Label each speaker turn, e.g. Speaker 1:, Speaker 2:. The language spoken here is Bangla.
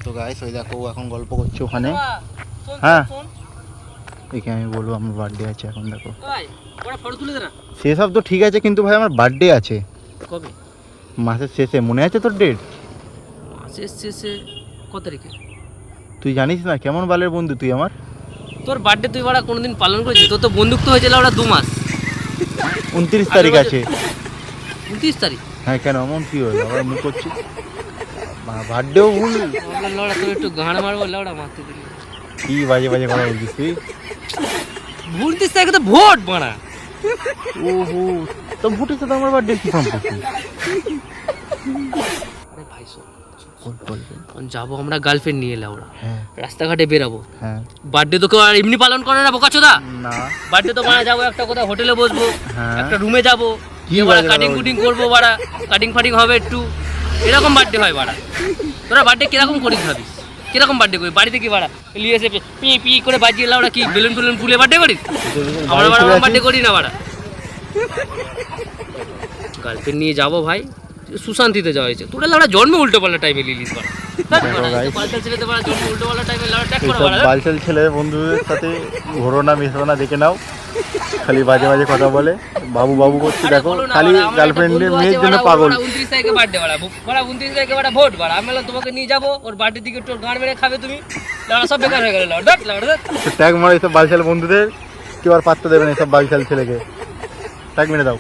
Speaker 1: তো গাইস ওই দেখো এখন গল্প করছে ওখানে। হ্যাঁ এখানে আমি বলবো আমার বার্থডে আছে এখন দেখো
Speaker 2: ফটো তুলে দে না।
Speaker 1: সেসব তো ঠিক আছে কিন্তু ভাই আমার বার্থডে আছে
Speaker 2: কবে?
Speaker 1: মাসের শেষে। মনে আছে তোর ডেট?
Speaker 2: মাসের শেষে কত তারিখে?
Speaker 1: তুই জানিস না কেমন বালের বন্ধু তুই আমার।
Speaker 2: তোর বার্থডে তুই বাড়া কোনোদিন পালন করেছিস? তোর তো বন্ধুত্ব হয়েছিল ওরা 2 মাস।
Speaker 1: 29 তারিখ আছে।
Speaker 2: 29 তারিখ?
Speaker 1: হ্যাঁ কেন এমন কি হলো আবার মুখ করছিস? বার্থডেও ভুল?
Speaker 2: লড়া তোর একটু গাঁড় মারবো লড়া মারতে দিলি।
Speaker 1: কি বাজে বাজে কথা বলছিস তুই?
Speaker 2: 29 তারিখে তো ভোট বাড়া।
Speaker 1: ওহো তো ভোটের সাথে আমার বার্থডে কি সম্পর্ক?
Speaker 2: আরে ভাই যাবো আমরা গার্লফ্রেন্ড নিয়ে এলাম ওরা।
Speaker 1: হ্যাঁ
Speaker 2: রাস্তাঘাটে বেরাবো।
Speaker 1: হ্যাঁ
Speaker 2: বার্থডে তো কেউ আর এমনি পালন করে না বোকাচোদা।
Speaker 1: না
Speaker 2: বার্থডে তো মারা যাবো একটা কোথাও হোটেলে বসবো,
Speaker 1: হ্যাঁ।
Speaker 2: একটা রুমে যাবো,
Speaker 1: কি
Speaker 2: বাড়া
Speaker 1: বাজে
Speaker 2: কাটিং
Speaker 1: কথা
Speaker 2: কুটিং করবো বাড়া, কাটিং ফাটিং হবে একটু, এরকম বার্থডে হয় বাড়া। তোরা বার্থডে কিরকম করিস ভাবিস? কিরকম বার্থডে করিস? বাড়িতে কি বাড়া নিয়ে এসে পি পি করে বাজিয়ে এলাম ওরা কি বেলুন ফেলুন ফুলে বার্থডে করিস? আমরা বাড়া বার্থডে করি না বাড়া। গার্লফ্রেন্ড নিয়ে যাবো ভাই, সুশান্তিতে যাওয়া হয়েছে। তোরা লাউড়া জন্মে উল্টো পাল্টা টাইমে লিলিস বাড়া। বালতাল ছেলেতে বাড়া জন্মে উল্টো পাল্টা টাইমে লাউড়া ট্যাগ করে বাড়া।
Speaker 1: বালচাল ছেলে বন্ধুদের সাথে ঘোরো না মিশো না দেখে নাও, খালি বাজে বাজে কথা বলে বাবু বাবু করছি দেখো, খালি গার্লফ্রেন্ডের মেয়ের জন্য পাগল।
Speaker 2: 29 তারিখে বার্থডে বাড়া, 29 তারিখে বাড়া ভোট বাড়া। আমি বললাম তোমাকে নিয়ে যাবো, ওর বার্থডে দিকে একটু গান মেরে খাবে তুমি, লাউড়া সব বেকার হয়ে গেল লাউড়া লাউড়া।
Speaker 1: ট্যাগ মারো এইসব বালচাল বন্ধুদের, কেউ আর পাত্তা দেবে না এইসব বালচাল ছেলেকে, ট্যাগ মেরে দাও।